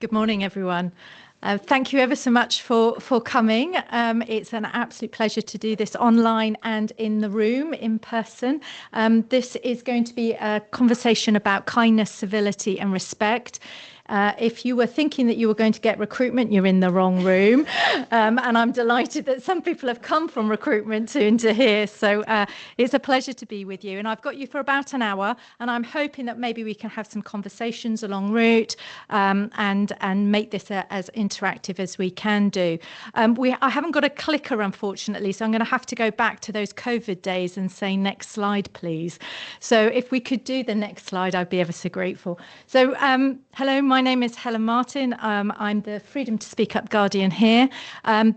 Good morning, everyone. Thank you ever so much for coming. It's an absolute pleasure to do this online and in the room, in person. This is going to be a conversation about kindness, civility and respect. If you were thinking that you were going to get recruitment, you're in the wrong room. And I'm delighted that some people have come from recruitment into here. So it's a pleasure to be with you. And I've got you for about an hour. And I'm hoping that maybe we can have some conversations along route and make this as interactive as we can do. I haven't got a clicker, unfortunately, so I'm going to have to go back to those COVID days and say next slide, please. So if we could do the next slide, I'd be ever so grateful. So hello, my name is Helen Martin. I'm the Freedom to Speak Up Guardian here.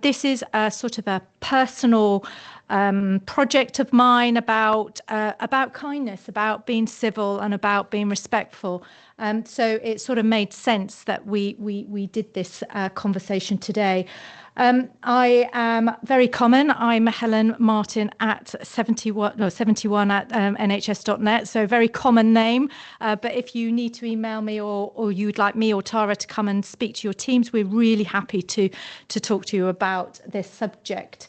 This is a sort of a personal project of mine about kindness, about being civil and about being respectful. So it sort of made sense that we did this conversation today. I am very common. I'm Helen Martin at 71 at nhs.net, so very common name. But if you need to email me or you'd like me or Tara to come and speak to your teams, we're really happy to talk to you about this subject.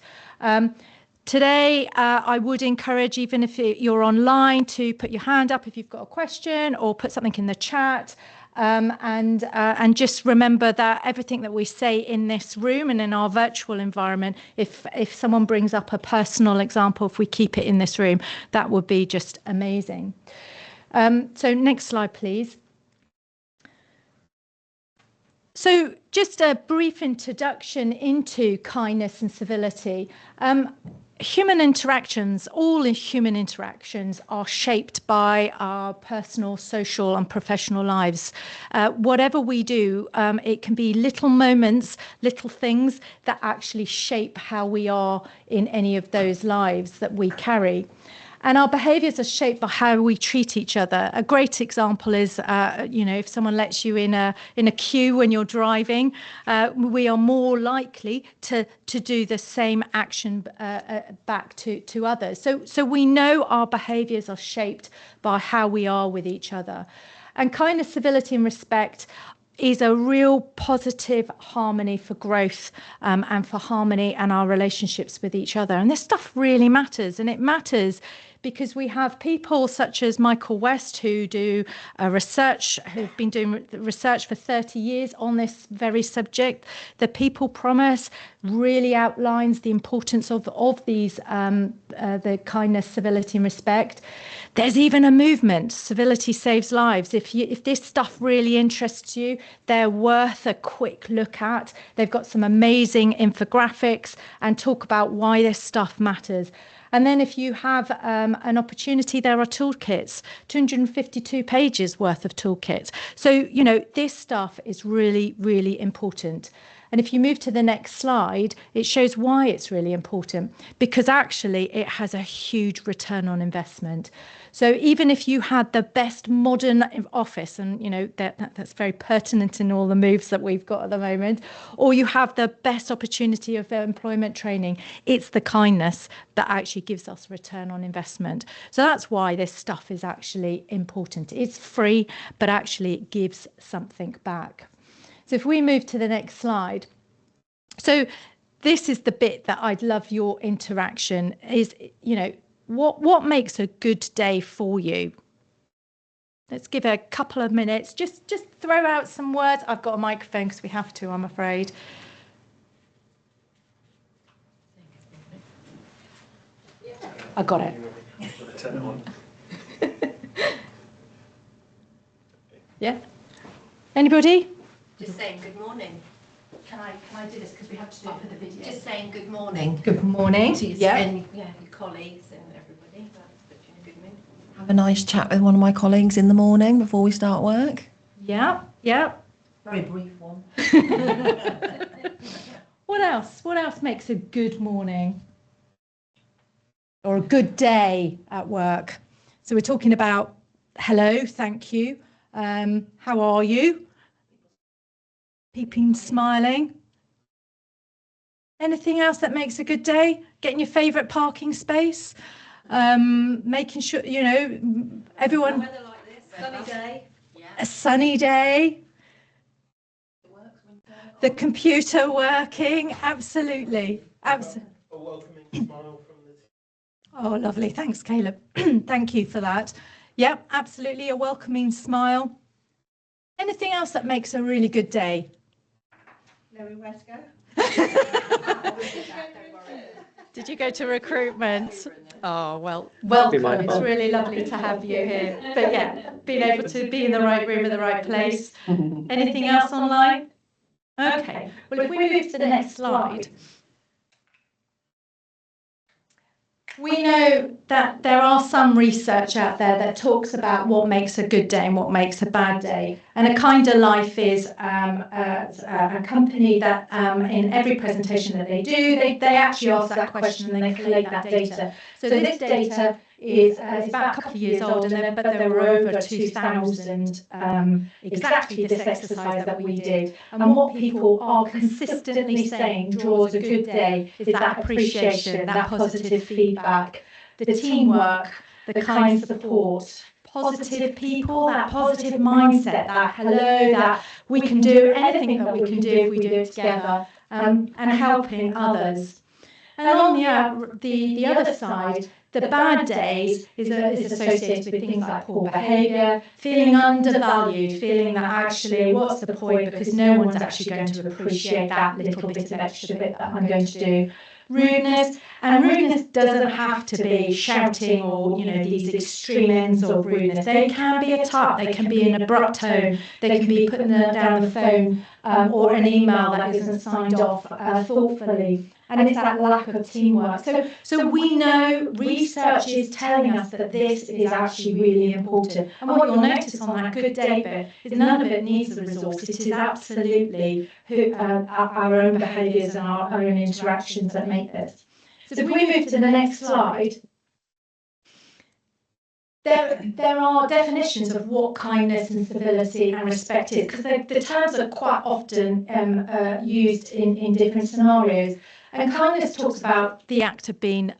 Today, I would encourage, even if you're online, to put your hand up if you've got a question or put something in the chat. And just remember that everything that we say in this room and in our virtual environment, if someone brings up a personal example, if we keep it in this room, that would be just amazing. So next slide, please. So just a brief introduction into kindness and civility. Human interactions, all human interactions are shaped by our personal, social and professional lives. Whatever we do, it can be little moments, little things that actually shape how we are in any of those lives that we carry. And our behaviours are shaped by how we treat each other. A great example is, if someone lets you in a queue when you're driving, we are more likely to do the same action back to others. So we know our behaviours are shaped by how we are with each other. And kindness, civility and respect is a real positive harmony for growth and for harmony and our relationships with each other. And this stuff really matters, and it matters because we have people such as Michael West who've been doing research for 30 years on this very subject. The People Promise really outlines the importance of these, the kindness, civility and respect. There's even a movement, Civility Saves Lives. If this stuff really interests you, they're worth a quick look at. They've got some amazing infographics and talk about why this stuff matters. And then if you have an opportunity, there are toolkits, 252 pages worth of toolkits. So, this stuff is really, really important. And if you move to the next slide, it shows why it's really important, because actually it has a huge return on investment. So even if you had the best modern office, and that's very pertinent in all the moves that we've got at the moment, or you have the best opportunity of employment training, it's the kindness that actually gives us return on investment. So that's why this stuff is actually important. It's free, but actually it gives something back. So if we move to the next slide. So this is the bit that I'd love your interaction is, what makes a good day for you? Let's give it a couple of minutes. Just throw out some words. I've got a microphone because we have to, I'm afraid. I got it. Turn it on. Yeah. Anybody? Just saying good morning. Can I do this because we have to do it for the video? Just saying good morning. Good morning. To your colleagues and everybody. Good morning. Have a nice chat with one of my colleagues in the morning before we start work. Yeah. Very brief one. What else? What else makes a good morning or a good day at work? So we're talking about hello, thank you. How are you? Peeping, smiling. Anything else that makes a good day? Getting your favourite parking space. Making sure, everyone. Weather like this, sunny day. A sunny day. The computer working, absolutely. A welcoming smile from the team. Oh, lovely. Thanks, Caleb. Thank you for that. Yep, absolutely. A welcoming smile. Anything else that makes a really good day? Knowing where to go. Did you go to recruitment? Oh, well, welcome. It's really lovely to have you here. But yeah, being able to be in the right room at the right place. Anything else online? Okay. Well, if we move to the next slide. We know that there are some research out there that talks about what makes a good day and what makes a bad day. And A Kinder Life is a company that in every presentation that they do, they actually ask that question and they collate that data. So this data is about a couple of years old, but there were over 2,000 exactly this exercise that we did. And what people are consistently saying draws a good day is that appreciation, that positive feedback, the teamwork, the kind support, positive people, that positive mindset, that hello, that we can do anything that we can do if we do it together, and helping others. And on the other side, the bad days is associated with things like poor behaviour, feeling undervalued, feeling that actually what's the point because no one's actually going to appreciate that little bit of extra bit that I'm going to do. Rudeness, and rudeness doesn't have to be shouting or these extreme ends of rudeness. They can be a tut, they can be an abrupt tone, they can be putting down the phone or an email that isn't signed off thoughtfully. And it's that lack of teamwork. So we know research is telling us that this is actually really important. And what you'll notice on that good day bit is none of it needs a resource. It is absolutely our own behaviours and our own interactions that make this. So if we move to the next slide, there are definitions of what kindness and civility and respect is, because the terms are quite often used in different scenarios. And kindness talks about the act of being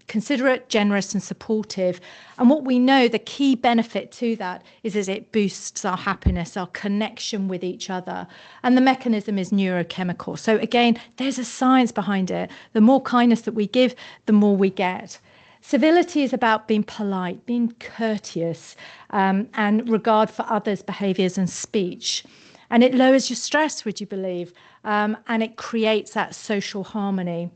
considerate, generous and supportive. And what we know, the key benefit to that is it boosts our happiness, our connection with each other. And the mechanism is neurochemical. So again, there's a science behind it. The more kindness that we give, the more we get. Civility is about being polite, being courteous, and regard for others' behaviours and speech. And it lowers your stress, would you believe? And it creates that social harmony.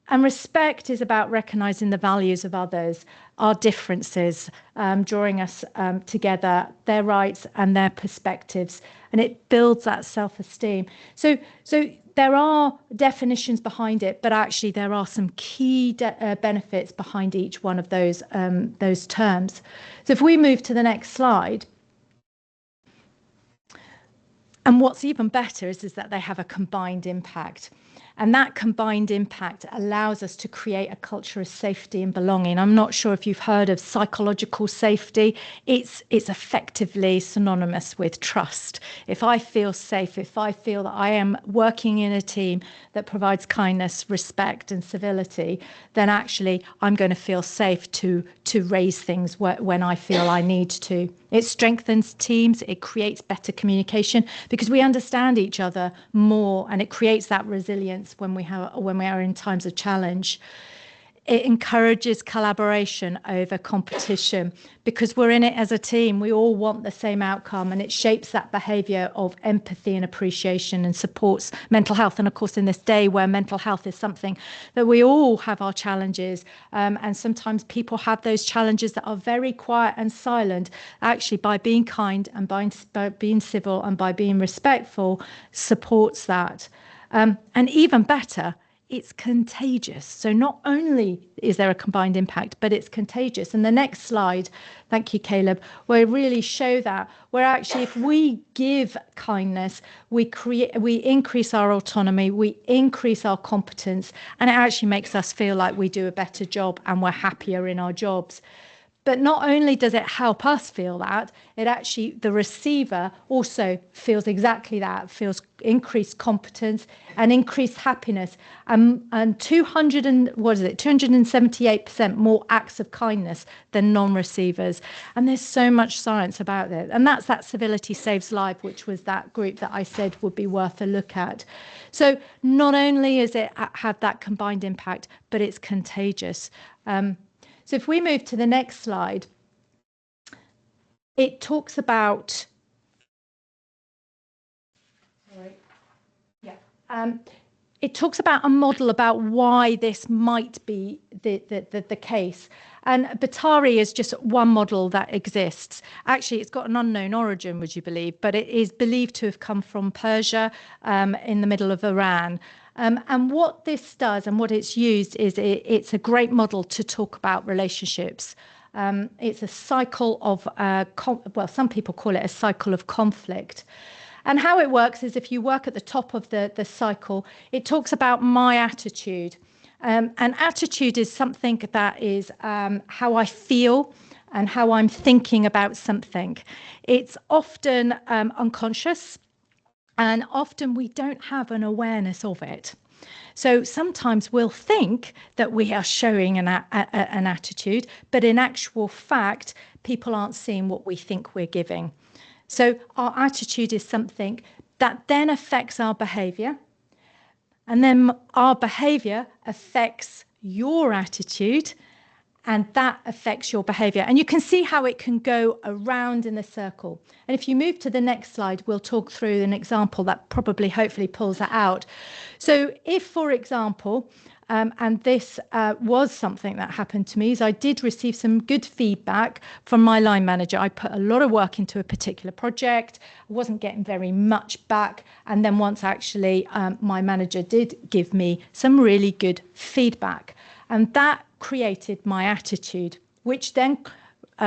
And respect is about recognising the values of others, our differences, drawing us together, their rights and their perspectives. And it builds that self-esteem. So there are definitions behind it, but actually there are some key benefits behind each one of those terms. So if we move to the next slide. And what's even better is that they have a combined impact. And that combined impact allows us to create a culture of safety and belonging. I'm not sure if you've heard of psychological safety. It's effectively synonymous with trust. If I feel safe, if I feel that I am working in a team that provides kindness, respect and civility, then actually I'm going to feel safe to raise things when I feel I need to. It strengthens teams, it creates better communication because we understand each other more, and it creates that resilience when we are in times of challenge. It encourages collaboration over competition because we're in it as a team. We all want the same outcome, and it shapes that behaviour of empathy and appreciation and supports mental health. And of course, in this day where mental health is something that we all have our challenges, and sometimes people have those challenges that are very quiet and silent, actually by being kind and by being civil and by being respectful supports that. And even better, it's contagious. So not only is there a combined impact, but it's contagious. And the next slide, thank you, Caleb, where we really show that, where actually if we give kindness, we increase our autonomy, we increase our competence, and it actually makes us feel like we do a better job and we're happier in our jobs. But not only does it help us feel that, it actually, the receiver also feels exactly that, feels increased competence and increased happiness, and 278% more acts of kindness than non-receivers. And there's so much science about it. And that's that Civility Saves Life, which was that group that I said would be worth a look at. So not only is it have that combined impact, but it's contagious. So if we move to the next slide, it talks about, it talks about a model about why this might be the case. And Batari is just one model that exists. Actually, it's got an unknown origin, would you believe, but it is believed to have come from Persia in the middle of Iran. And what this does and what it's used is it's a great model to talk about relationships. It's a cycle of, well, some people call it a cycle of conflict. And how it works is if you work at the top of the cycle, it talks about my attitude. And attitude is something that is how I feel and how I'm thinking about something. It's often unconscious, and often we don't have an awareness of it. So sometimes we'll think that we are showing an attitude, but in actual fact, people aren't seeing what we think we're giving. So our attitude is something that then affects our behaviour, and then our behaviour affects your attitude, and that affects your behaviour. And you can see how it can go around in a circle. And if you move to the next slide, we'll talk through an example that probably hopefully pulls that out. So if, for example, and this was something that happened to me, is I did receive some good feedback from my line manager. I put a lot of work into a particular project. I wasn't getting very much back. And then once actually my manager did give me some really good feedback. And that created my attitude, which then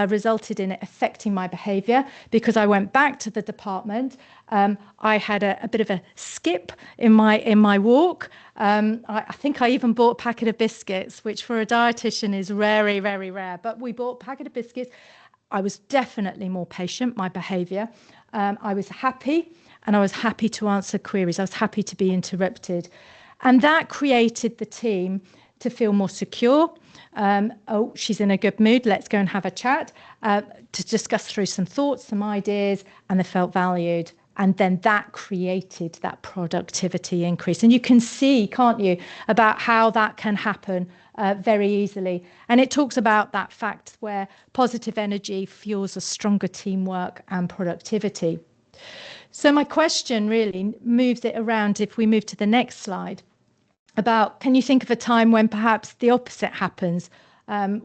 resulted in it affecting my behaviour, because I went back to the department. I had a bit of a skip in my walk. I think I even bought a packet of biscuits, which for a dietitian is very, very rare. But we bought a packet of biscuits. I was definitely more patient, my behaviour. I was happy, and I was happy to answer queries. I was happy to be interrupted. And that created the team to feel more secure. Oh, she's in a good mood. Let's go and have a chat to discuss through some thoughts, some ideas, and they felt valued. And then that created that productivity increase. And you can see, can't you, about how that can happen very easily. And it talks about that fact where positive energy fuels a stronger teamwork and productivity. So my question really moves it around, if we move to the next slide, about, can you think of a time when perhaps the opposite happens,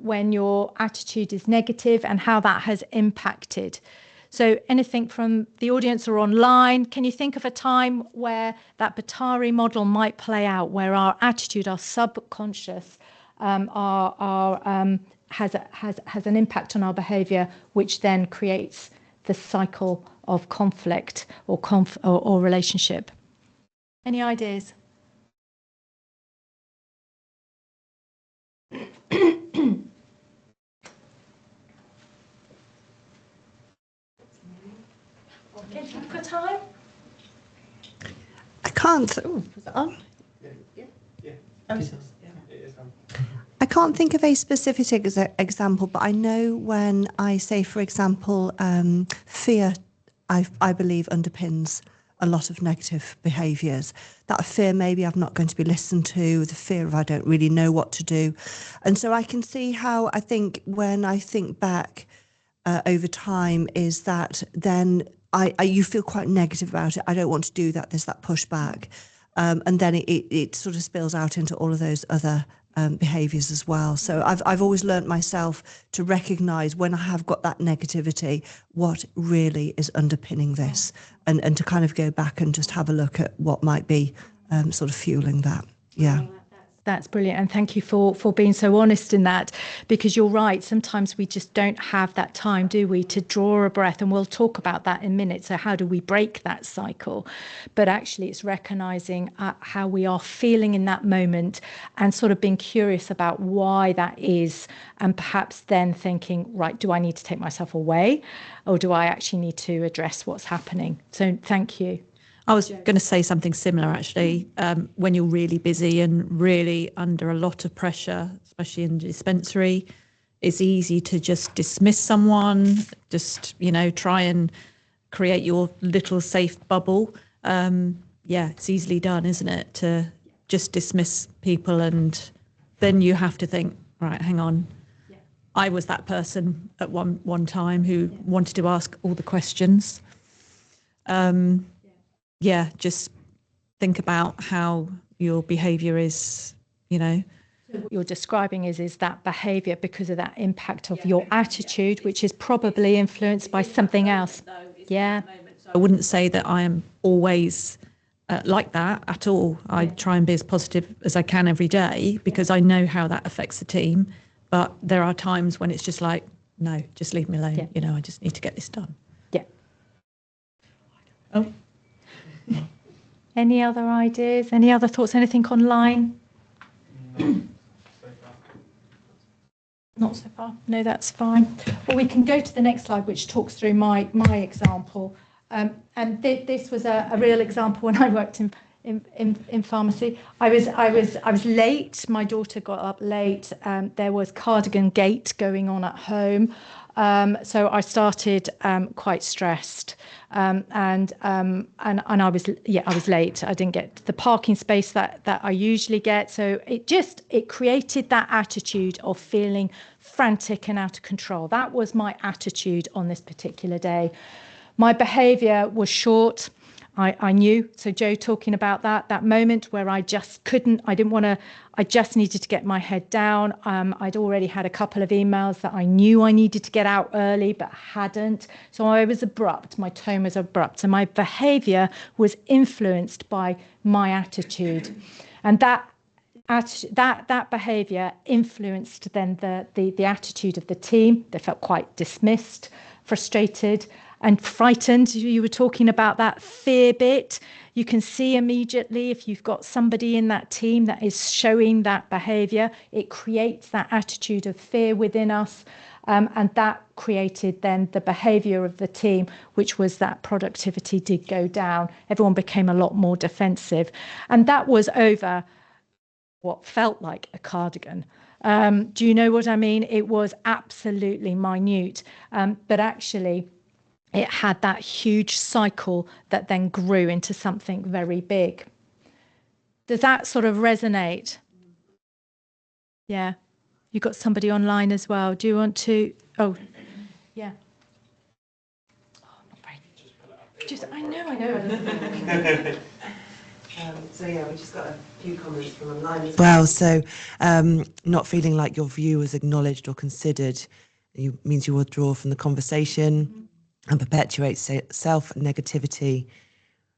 when your attitude is negative, and how that has impacted? So anything from the audience or online, can you think of a time where that Batari model might play out, where our attitude, our subconscious, has an impact on our behaviour, which then creates the cycle of conflict or relationship? Any ideas? For time? I can't. Oh, is that on? Yeah. I can't think of a specific example, but I know when I say, for example, fear, I believe underpins a lot of negative behaviours. That fear, maybe I'm not going to be listened to, the fear of I don't really know what to do. And so I can see how, I think when I think back over time, is that then you feel quite negative about it. I don't want to do that. There's that pushback. And then it sort of spills out into all of those other behaviours as well. So I've always learnt myself to recognise when I have got that negativity, what really is underpinning this, and to kind of go back and just have a look at what might be sort of fueling that. Yeah. That's brilliant, and thank you for being so honest in that, because you're right. Sometimes we just don't have that time, do we, to draw a breath, and we'll talk about that in a minute. So how do we break that cycle? But actually, it's recognizing how we are feeling in that moment, and sort of being curious about why that is, and perhaps then thinking, right, do I need to take myself away, or do I actually need to address what's happening? So thank you. I was going to say something similar, actually. When you're really busy and really under a lot of pressure, especially in dispensary, it's easy to just dismiss someone, just, try and create your little safe bubble. It's easily done, isn't it? To just dismiss people, and then you have to think, right, hang on. I was that person at one time who wanted to ask all the questions. Just think about how your behaviour is, What you're describing is that behaviour because of that impact of your attitude, which is probably influenced by something else. Yeah. So I wouldn't say that I am always like that at all. I try and be as positive as I can every day, because I know how that affects the team. But there are times when it's just like, no, just leave me alone. I just need to get this done. Yeah. Oh. Any other ideas? Any other thoughts? Anything online? No, so far. Not so far. No, that's fine. Well, we can go to the next slide, which talks through my example. And this was a real example when I worked in pharmacy. I was late. My daughter got up late. There was cardigan gate going on at home. So I started quite stressed, and I was late. I didn't get the parking space that I usually get. So it created that attitude of feeling frantic and out of control. That was my attitude on this particular day. My behaviour was short. I knew. So Joe talking about that moment where I just couldn't, I didn't want to, I just needed to get my head down. I'd already had a couple of emails that I knew I needed to get out early, but hadn't. So I was abrupt. My tone was abrupt. So my behaviour was influenced by my attitude. And that behaviour influenced then the attitude of the team. They felt quite dismissed, frustrated, and frightened. You were talking about that fear bit. You can see immediately if you've got somebody in that team that is showing that behaviour, it creates that attitude of fear within us. And that created then the behaviour of the team, which was that productivity did go down. Everyone became a lot more defensive. And that was over what felt like a cardigan. Do you know what I mean? It was absolutely minute, but actually it had that huge cycle that then grew into something very big. Does that sort of resonate? Yeah. You've got somebody online as well. Do you want to? Oh, yeah. Oh, not very. I know. We just got a few comments from online as well. So not feeling like your view was acknowledged or considered means you withdraw from the conversation and perpetuate self-negativity,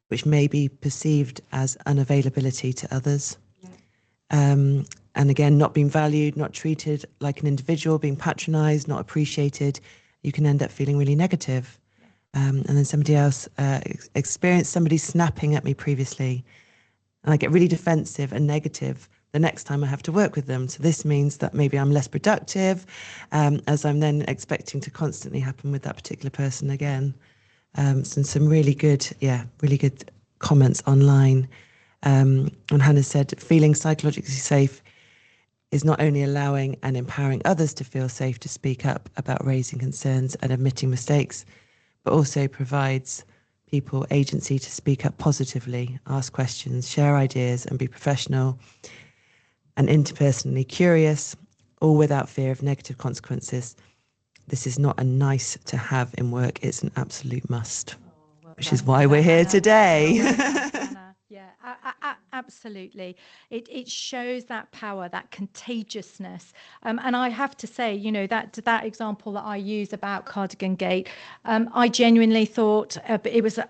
which may be perceived as unavailability to others. And again, not being valued, not treated like an individual, being patronised, not appreciated, you can end up feeling really negative. And then somebody else experienced somebody snapping at me previously, and I get really defensive and negative the next time I have to work with them. So this means that maybe I'm less productive, as I'm then expecting to constantly happen with that particular person again. Some really good comments online. And Hannah said, feeling psychologically safe is not only allowing and empowering others to feel safe to speak up about raising concerns and admitting mistakes, but also provides people agency to speak up positively, ask questions, share ideas, and be professional and interpersonally curious, all without fear of negative consequences. This is not a nice to have in work, it's an absolute must, which is why we're here today. Yeah, absolutely. It shows that power, that contagiousness. And I have to say, you know, that example that I use about Cardigan Gate, I genuinely thought it was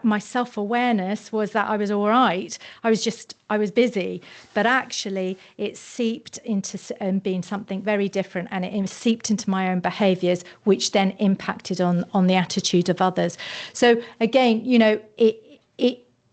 my self-awareness was that I was all right. I was busy, but actually it seeped into being something very different, and it seeped into my own behaviours, which then impacted on the attitude of others. So again, you know,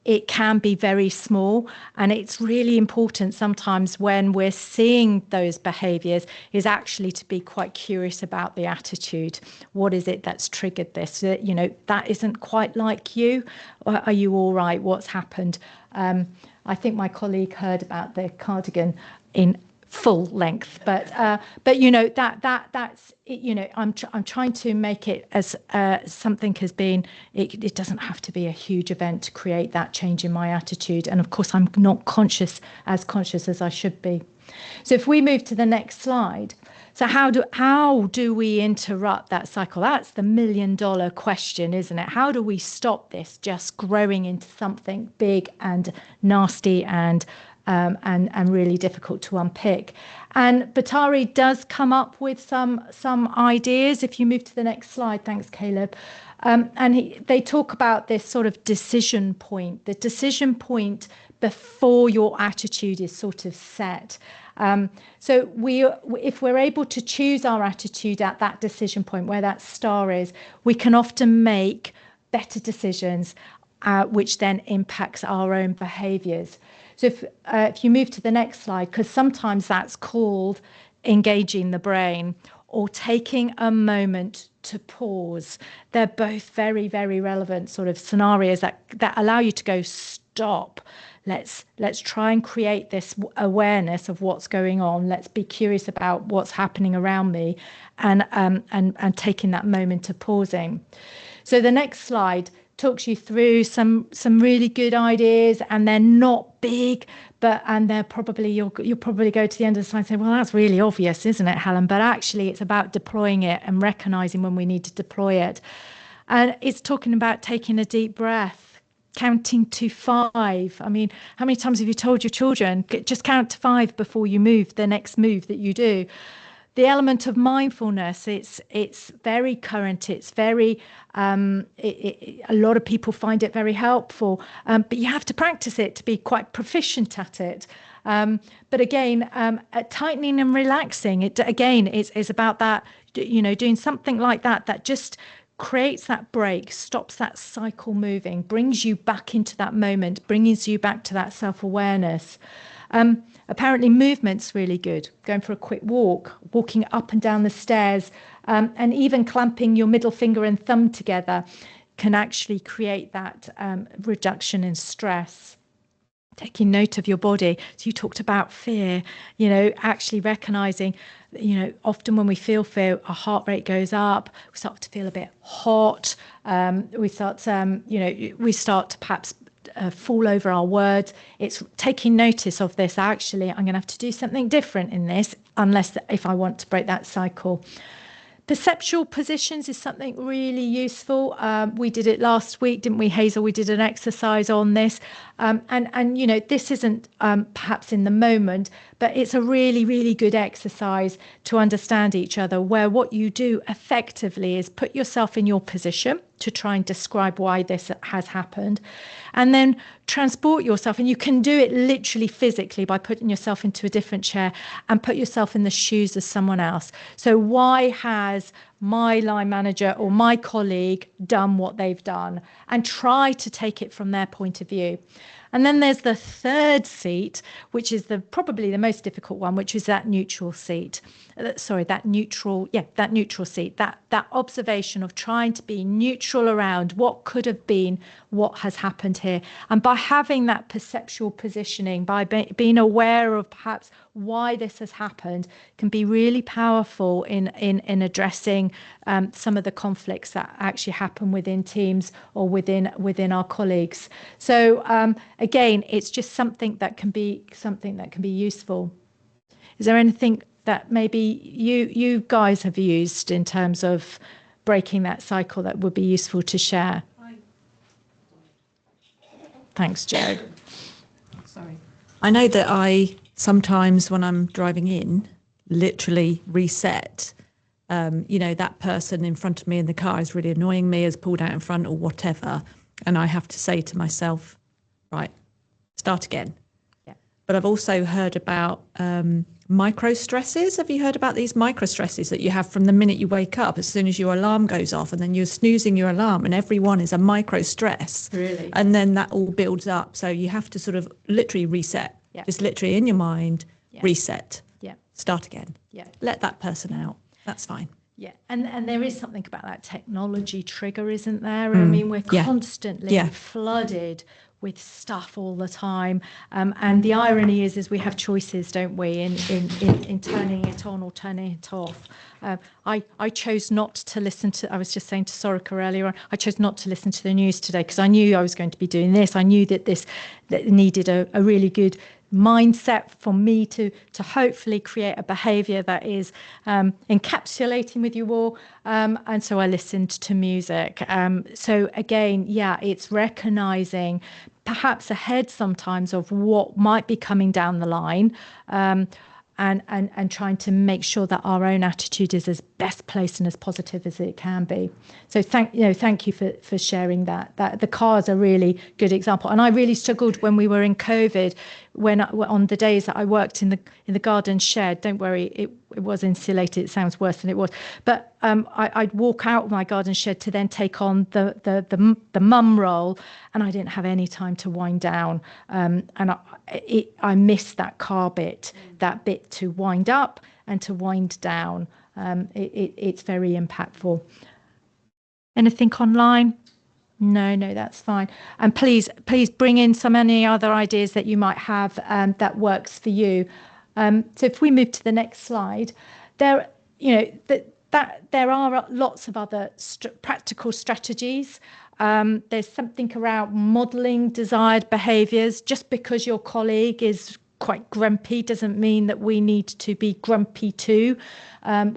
it can be very small, and it's really important sometimes when we're seeing those behaviours is actually to be quite curious about the attitude. What is it that's triggered this? You know, that isn't quite like you. Are you all right? What's happened? I think my colleague heard about the cardigan in full length, but you know that's it, you know, I'm trying to make it as something has been. It doesn't have to be a huge event to create that change in my attitude, and of course I'm not conscious as I should be. So if we move to the next slide, so how do we interrupt that cycle? That's the $1 million question, isn't it? How do we stop this just growing into something big and nasty and really difficult to unpick? And Batari does come up with some ideas. If you move to the next slide, thanks, Caleb. And they talk about this sort of decision point, the decision point before your attitude is sort of set. So if we're able to choose our attitude at that decision point where that star is, we can often make better decisions, which then impacts our own behaviours. So if you move to the next slide, because sometimes that's called engaging the brain or taking a moment to pause. They're both very, very relevant sort of scenarios that allow you to go, stop. Let's try and create this awareness of what's going on. Let's be curious about what's happening around me, and taking that moment of pausing. So the next slide talks you through some really good ideas, and they're not big, and they're probably you'll probably go to the end of the slide and say, well, that's really obvious, isn't it, Helen? But actually it's about deploying it and recognizing when we need to deploy it. And it's talking about taking a deep breath, counting to 5. I mean, how many times have you told your children, just count to 5 before you move the next move that you do? The element of mindfulness, it's very current. It's very, a lot of people find it very helpful, but you have to practice it to be quite proficient at it. But again, tightening and relaxing, it's about that, you know, doing something like that just creates that break, stops that cycle moving, brings you back into that moment, brings you back to that self-awareness. Apparently movement's really good. Going for a quick walk, walking up and down the stairs, and even clamping your middle finger and thumb together can actually create that reduction in stress. Taking note of your body. So you talked about fear, you know, actually recognizing, you know, often when we feel fear, our heart rate goes up, we start to feel a bit hot, we start to perhaps fall over our words. It's taking notice of this. Actually, I'm going to have to do something different in this, if I want to break that cycle. Perceptual positions is something really useful. We did it last week, didn't we, Hazel? We did an exercise on this. And you know, this isn't perhaps in the moment, but it's a really, really good exercise to understand each other, where what you do effectively is put yourself in your position to try and describe why this has happened, and then transport yourself. And you can do it literally physically by putting yourself into a different chair and put yourself in the shoes of someone else. So why has my line manager or my colleague done what they've done, and try to take it from their point of view. And then there's the third seat, which is probably the most difficult one, which is that neutral seat. That neutral seat, that observation of trying to be neutral around what could have been, what has happened here. And by having that perceptual positioning, by being aware of perhaps why this has happened, can be really powerful in addressing some of the conflicts that actually happen within teams or within our colleagues. So again, it's just something that can be useful. Is there anything that maybe you guys have used in terms of breaking that cycle that would be useful to share? Thanks, Joe. I know that I sometimes, when I'm driving in, literally reset. That person in front of me in the car is really annoying me, has pulled out in front or whatever. And I have to say to myself, right, start again. Yeah. But I've also heard about micro stresses. Have you heard about these micro stresses that you have from the minute you wake up, as soon as your alarm goes off, and then you're snoozing your alarm, and every one is a micro stress. Really? And then that all builds up. So you have to sort of literally reset. Yeah. Just literally in your mind, reset. Yeah. Start again. Yeah. Let that person out. That's fine. Yeah, and there is something about that technology trigger, isn't there? I mean, we're constantly flooded with stuff all the time, and the irony is we have choices, don't we, in turning it on or turning it off. I chose not to listen to. I was just saying to Sorika earlier on, I chose not to listen to the news today because I knew I was going to be doing this. I knew that that needed a really good mindset for me to hopefully create a behaviour that is encapsulating with you all, and so I listened to music. So again, it's recognising perhaps ahead sometimes of what might be coming down the line, and trying to make sure that our own attitude is as best placed and as positive as it can be. So thank you for sharing that. That the car is a really good example. And I really struggled when we were in COVID, on the days that I worked in the garden shed. Don't worry, it was insulated. It sounds worse than it was. But I'd walk out of my garden shed to then take on the mum role, and I didn't have any time to wind down. And I missed that car bit, that bit to wind up and to wind down. It's very impactful. Anything online? No, that's fine. And please bring in any other ideas that you might have that works for you. So if we move to the next slide, there are lots of other practical strategies. There's something around modelling desired behaviours. Just because your colleague is quite grumpy doesn't mean that we need to be grumpy too.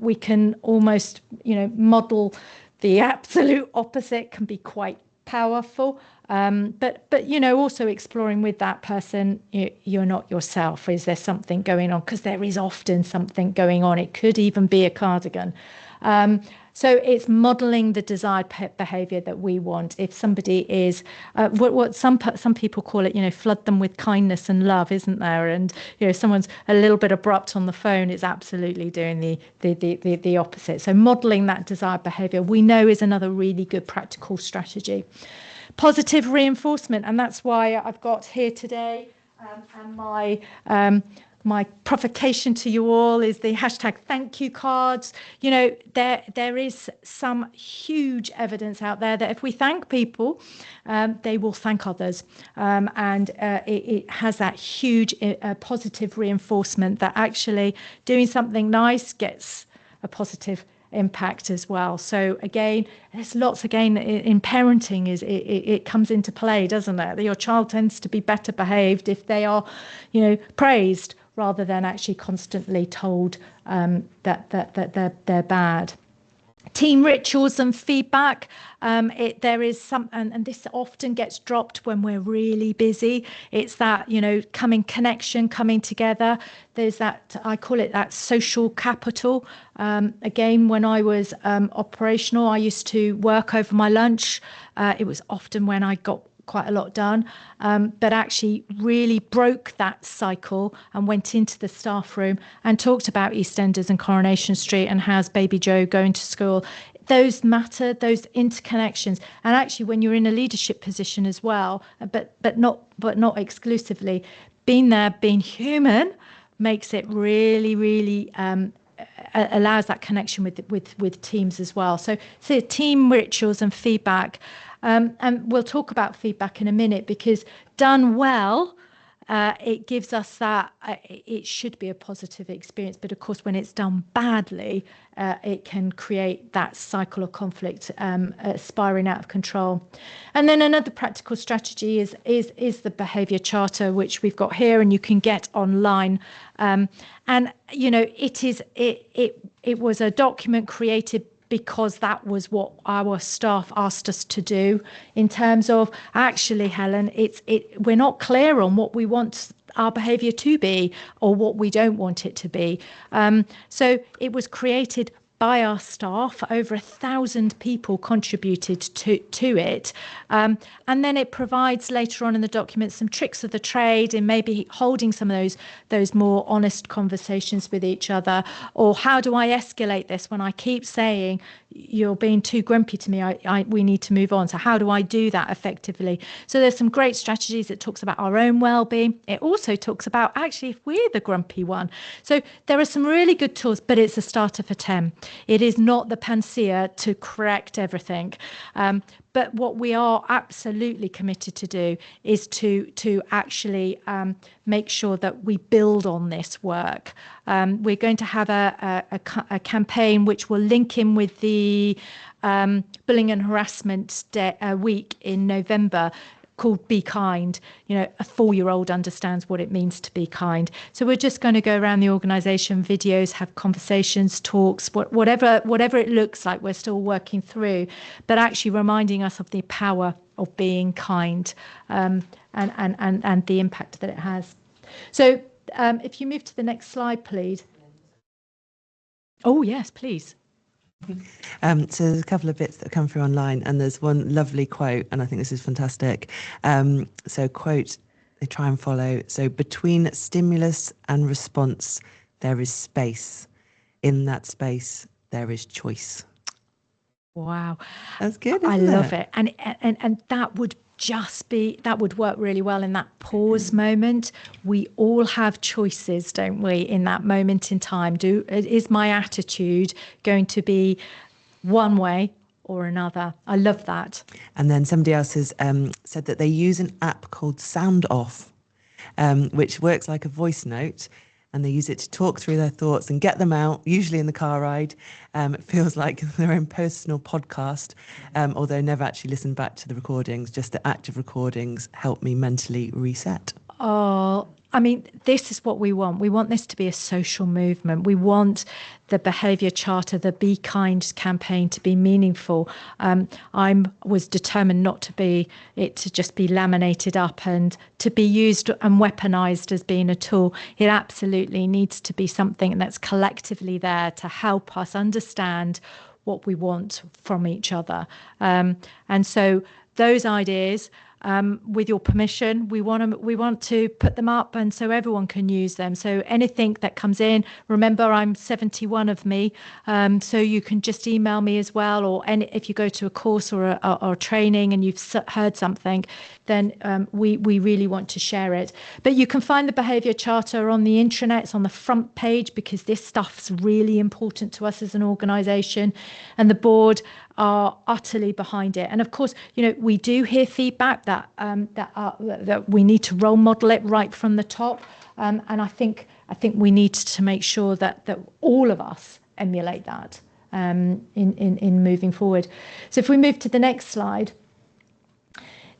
We can almost, model the absolute opposite, can be quite powerful. But also exploring with that person, you're not yourself. Is there something going on? Because there is often something going on. It could even be a cardigan. So it's modelling the desired behaviour that we want. If somebody is, what some people call it, flood them with kindness and love, isn't there? And someone's a little bit abrupt on the phone, it's absolutely doing the opposite. So modelling that desired behaviour, we know, is another really good practical strategy. Positive reinforcement, and that's why I've got here today, and my provocation to you all is the hashtag thank you cards. There is some huge evidence out there that if we thank people, they will thank others. And it has that huge positive reinforcement that actually doing something nice gets a positive impact as well. So again, there's lots in parenting it comes into play, doesn't it? Your child tends to be better behaved if they are, praised, rather than actually constantly told that they're bad. Team rituals and feedback. There is some, and this often gets dropped when we're really busy. It's that, coming together. There's that, I call it that social capital. Again, when I was operational, I used to work over my lunch. It was often when I got quite a lot done, but actually really broke that cycle and went into the staff room and talked about EastEnders and Coronation Street and how's baby Joe going to school. Those matter, those interconnections. And actually, when you're in a leadership position as well, but not exclusively, being there, being human, makes it really, really allows that connection with teams as well. So team rituals and feedback. And we'll talk about feedback in a minute, because done well, it gives us that, it should be a positive experience. But of course, when it's done badly, it can create that cycle of conflict, spiraling out of control. And then another practical strategy is the Behaviour Charter, which we've got here and you can get online. And, it was a document created because that was what our staff asked us to do, in terms of, actually, Helen, we're not clear on what we want our behaviour to be, or what we don't want it to be. So it was created by our staff. Over 1,000 people contributed to it. And then it provides later on in the document some tricks of the trade in maybe holding some of those more honest conversations with each other, or how do I escalate this when I keep saying you're being too grumpy to me, we need to move on. So how do I do that effectively? So there's some great strategies. It talks about our own well-being. It also talks about actually if we're the grumpy one. So there are some really good tools, but it's a starter for 10. It is not the panacea to correct everything. But what we are absolutely committed to do is to actually make sure that we build on this work. We're going to have a campaign which will link in with the bullying and harassment week in November, called Be Kind. You know, a 4-year-old understands what it means to be kind. So we're just going to go around the organisation, videos, have conversations, talks, whatever it looks like. We're still working through, but actually reminding us of the power of being kind, and the impact that it has. So if you move to the next slide, please. Oh yes, please. So there's a couple of bits that come through online, and there's one lovely quote, and I think this is fantastic. So quote, they try and follow. So between stimulus and response, there is space. In that space, there is choice. Wow. That's good, I isn't love it? it. And that would work really well in that pause moment. We all have choices, don't we, in that moment in time? Is my attitude going to be one way or another? I love that. And then somebody else has said that they use an app called Sound Off, which works like a voice note, and they use it to talk through their thoughts and get them out, usually in the car ride. It feels like their own personal podcast, although never actually listened back to the recordings. Just the active recordings help me mentally reset. Oh, I mean, this is what we want. We want this to be a social movement. We want the Behaviour Charter, the Be Kind campaign to be meaningful. I was determined not to be it to just be laminated up and to be used and weaponized as being a tool. It absolutely needs to be something that's collectively there to help us understand what we want from each other. And so those ideas, with your permission, we want to put them up, and so everyone can use them. So anything that comes in, remember I'm 71 of me, so you can just email me as well, or if you go to a course or a training and you've heard something, then we really want to share it. But you can find the Behaviour Charter on the intranet. It's on the front page because this stuff's really important to us as an organisation, and the board are utterly behind it. And of course, you know, we do hear feedback that we need to role model it right from the top, and I think we need to make sure that all of us emulate that in moving forward. So if we move to the next slide.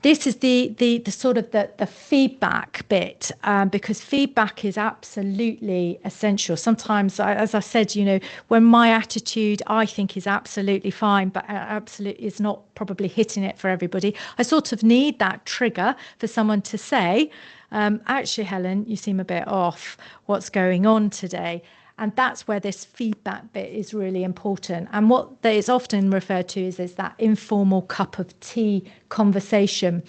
This is the sort of the feedback bit, because feedback is absolutely essential. Sometimes, as I said, you know, when my attitude I think is absolutely fine, but absolutely is not probably hitting it for everybody, I sort of need that trigger for someone to say, actually, Helen, you seem a bit off. What's going on today? And that's where this feedback bit is really important. And what is often referred to is that informal cup of tea conversation.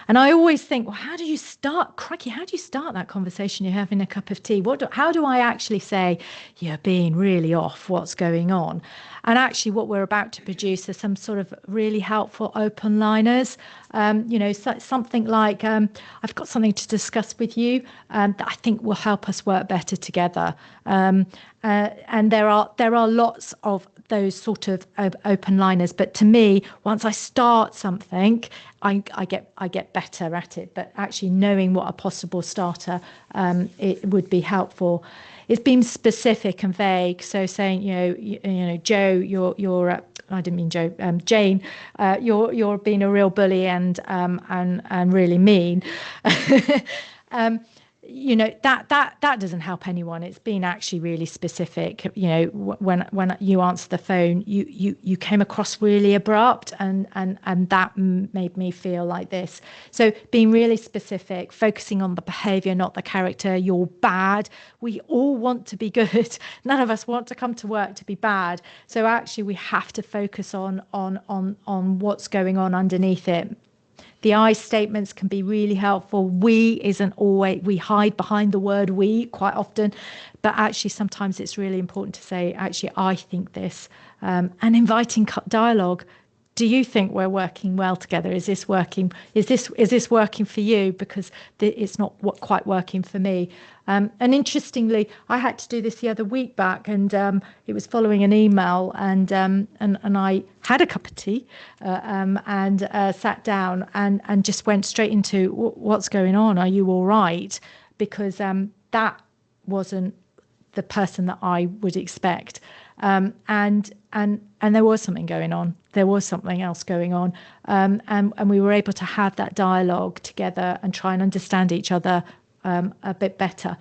And I always think, well, how do you start that conversation? You're having a cup of tea. How do I actually say, you're being really off, what's going on? And actually what we're about to produce are some sort of really helpful open liners. You know, something like, I've got something to discuss with you that I think will help us work better together. And there are lots of those sort of open liners. But to me, once I start something, I get better at it. But actually knowing what a possible starter it would be helpful. It's been specific and vague. So saying, you know, Joe, you're I didn't mean Joe, Jane, you're being a real bully and really mean. that doesn't help anyone. It's been actually really specific. When you answer the phone, you came across really abrupt, and that made me feel like this. So being really specific, focusing on the behaviour, not the character. You're bad. We all want to be good. None of us want to come to work to be bad. So actually, we have to focus on what's going on underneath it. The I statements can be really helpful. We isn't always, we hide behind the word we quite often, but actually sometimes it's really important to say, actually, I think this, and inviting dialogue. Do you think we're working well together? Is this working? Is this working for you? Because it's not quite working for me. And interestingly, I had to do this the other week back, and it was following an email, and I had a cup of tea and sat down and just went straight into what's going on. Are you all right? Because that wasn't the person that I would expect. And there was something going on. There was something else going on, and we were able to have that dialogue together and try and understand each other a bit better.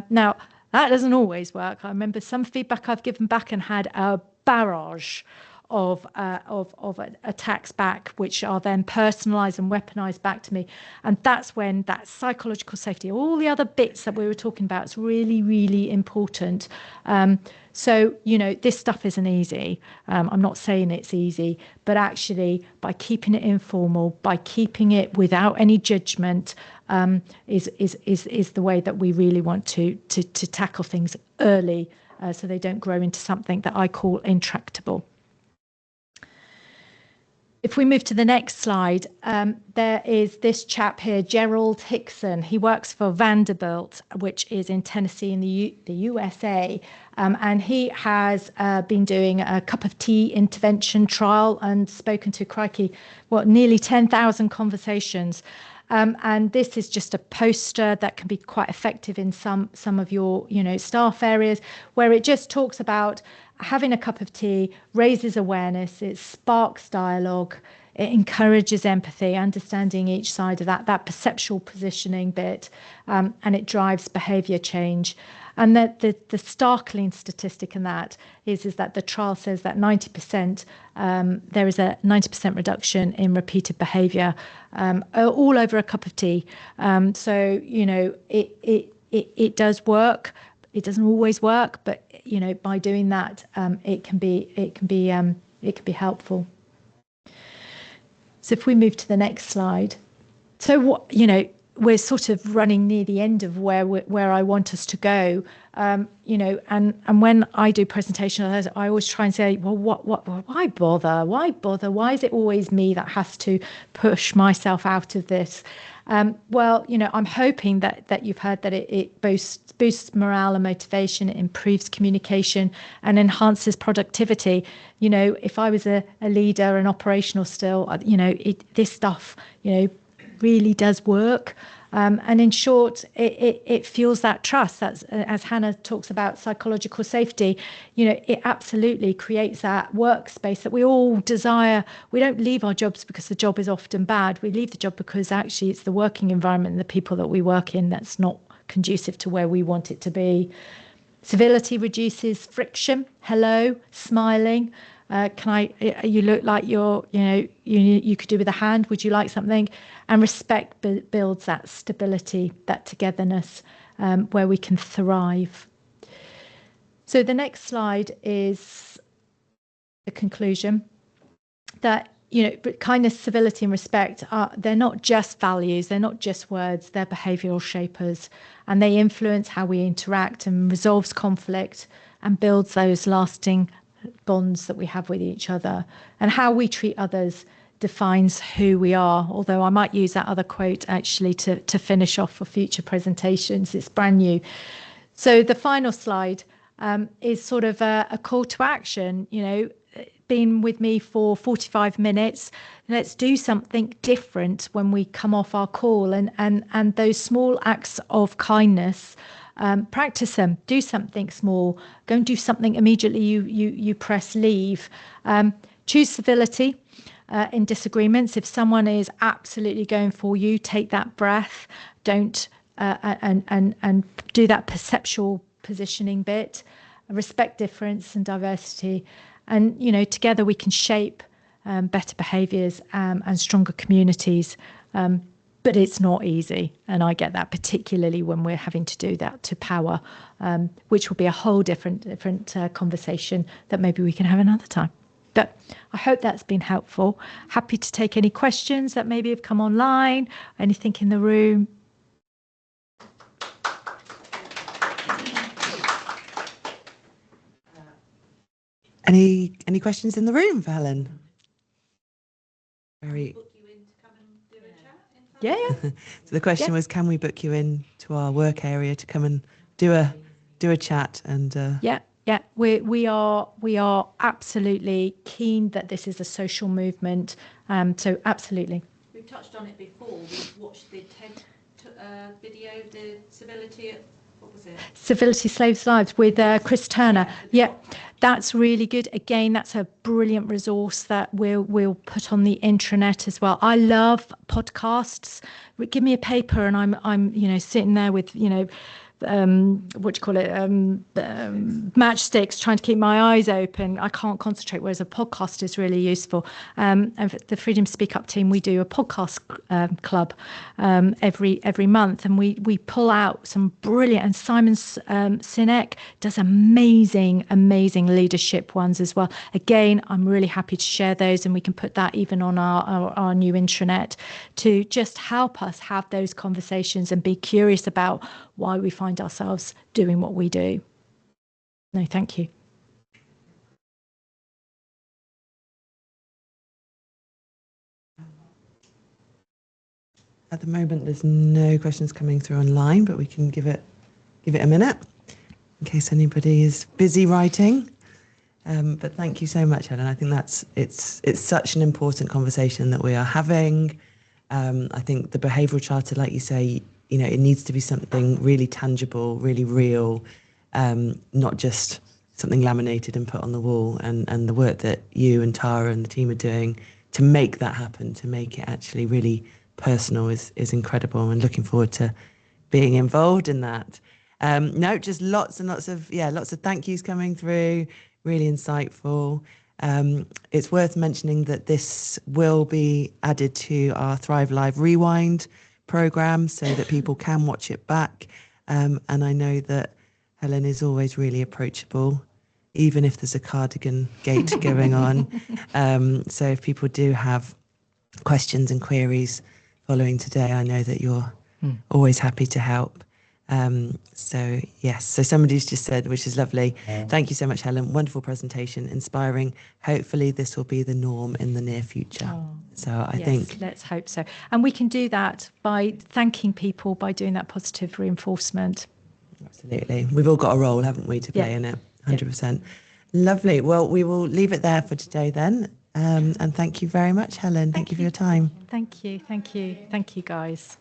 Now that doesn't always work. I remember some feedback I've given back and had a barrage of attacks back, which are then personalised and weaponised back to me. And that's when that psychological safety, all the other bits that we were talking about, is really, really important. So, this stuff isn't easy. I'm not saying it's easy, but actually by keeping it informal, by keeping it without any judgment, is the way that we really want to tackle things early, so they don't grow into something that I call intractable. If we move to the next slide, there is this chap here, Gerald Hickson. He works for Vanderbilt, which is in Tennessee in the USA. And he has been doing a cup of tea intervention trial and spoken to, crikey, nearly 10,000 conversations. And this is just a poster that can be quite effective in some of your, staff areas, where it just talks about having a cup of tea, raises awareness, it sparks dialogue, it encourages empathy, understanding each side of that perceptual positioning bit, and it drives behaviour change. And the startling statistic in that is that the trial says that 90%, there is a 90% reduction in repeated behaviour all over a cup of tea. So, it does work. It doesn't always work, but by doing that, it can be helpful. So if we move to the next slide, so we're sort of running near the end of where I want us to go, and when I do presentations, I always try and say, well, why bother? Why is it always me that has to push myself out of this? Well, I'm hoping that you've heard that it boosts morale and motivation, it improves communication and enhances productivity. If I was a leader and operational still, this stuff, really does work. And in short, it fuels that trust. That's, as Hannah talks about psychological safety, it absolutely creates that workspace that we all desire. We don't leave our jobs because the job is often bad. We leave the job because actually it's the working environment and the people that we work in that's not conducive to where we want it to be. Civility reduces friction. Hello, smiling. You look like you could do with a hand. Would you like something? And respect builds that stability, that togetherness, where we can thrive. So the next slide is the conclusion that, but kindness, civility and respect they're not just values, they're not just words, they're behavioural shapers, and they influence how we interact and resolves conflict and builds those lasting bonds that we have with each other. And how we treat others defines who we are, although I might use that other quote actually to finish off for future presentations. It's brand new. So the final slide is sort of a call to action. Been with me for 45 minutes. Let's do something different when we come off our call, and those small acts of kindness, practice them. Do something small. Go and do something immediately. You press leave. Choose civility in disagreements. If someone is absolutely going for you, take that breath. Don't and do that perceptual positioning bit, respect difference and diversity, and together we can shape better behaviours and stronger communities. But it's not easy, and I get that, particularly when we're having to do that to power, which will be a whole different conversation that maybe we can have another time. But I hope that's been helpful. Happy to take any questions that maybe have come online, anything in the room. Any questions in the room for Helen? Very. Yeah. So the question was, can we book you in to our work area to come and do a chat? And Yeah. We are absolutely keen that this is a social movement. So absolutely. We've touched on it before. We've watched the TED video, the civility. What was it? Civility Slaves Lives with Chris Turner. Yeah, that's really good. Again, that's a brilliant resource that we'll put on the intranet as well. I love podcasts. Give me a paper and I'm sitting there with matchsticks, trying to keep my eyes open. I can't concentrate, whereas a podcast is really useful. And for the Freedom to Speak Up team, we do a podcast club every month, and we pull out some brilliant, and Simon Sinek does amazing leadership ones as well. Again, I'm really happy to share those, and we can put that even on our new intranet to just help us have those conversations and be curious about why we find ourselves doing what we do. No, thank you. At the moment, there's no questions coming through online, but we can give it a minute in case anybody is busy writing. But thank you so much, Helen. I think it's such an important conversation that we are having. I think the behavioural charter, like you say, it needs to be something really tangible, really real, not just something laminated and put on the wall. And the work that you and Tara and the team are doing to make that happen, to make it actually really personal is incredible, and looking forward to being involved in that. Just lots and lots of thank yous coming through, really insightful. It's worth mentioning that this will be added to our Thrive Live Rewind programme so that people can watch it back. And I know that Helen is always really approachable, even if there's a cardigan gate going on. So if people do have questions and queries following today, I know that you're always happy to help. So somebody's just said, which is lovely. Thank you so much, Helen. Wonderful presentation, inspiring. Hopefully this will be the norm in the near future. I think let's hope so. And we can do that by thanking people, by doing that positive reinforcement. Absolutely. We've all got a role, haven't we, to play in it? 100%. Lovely. Well, we will leave it there for today then. And thank you very much, Helen. Thank you for your time. Thank you, guys.